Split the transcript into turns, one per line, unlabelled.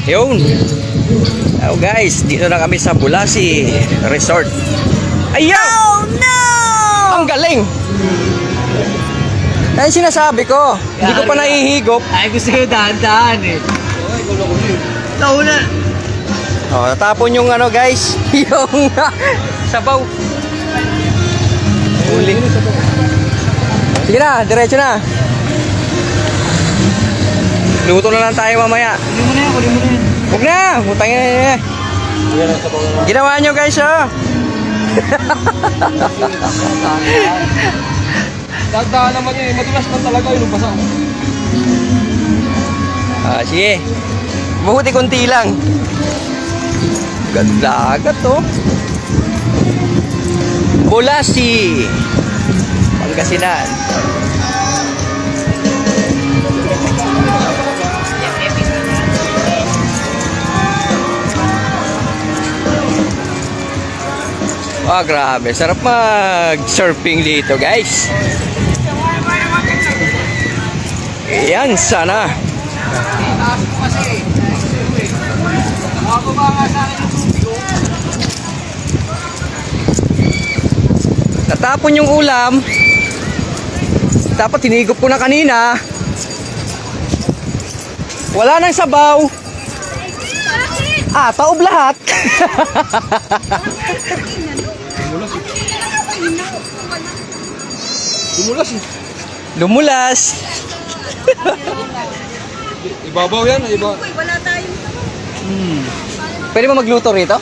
Yun. Oh guys, dito na kami sa Bulasi Resort. Ayaw!
Oh no!
Ang galing! Yan sinasabi ko. Hindi ko pa nahihigop.
Ay, gusto ko dahan-dahan eh. Nauna.
Oh, natapon yung ano guys, yung sabaw. Huli. Sige na, diretso na. Luto na lang tayo mamaya.
Kunin mo na yan, kunin mo na yan.
Huwag na, utangin na yan. Ginawa nyo guys oh.
Dahan naman yun, madulas man talaga yung basa.
Sige. Mabuti konti lang. Ganda agad oh. Bulasi Pangasinan. Grabe, sarap mag-surfing dito guys. Yan sana. Natapon yung ulam. Dapat hinigop ko na kanina. Wala nang sabaw. Taob lahat.
Dumulas eh.
Lumulas.
Ibabaw yan, iba.
Wala tayong
Pwede ba magluto rito?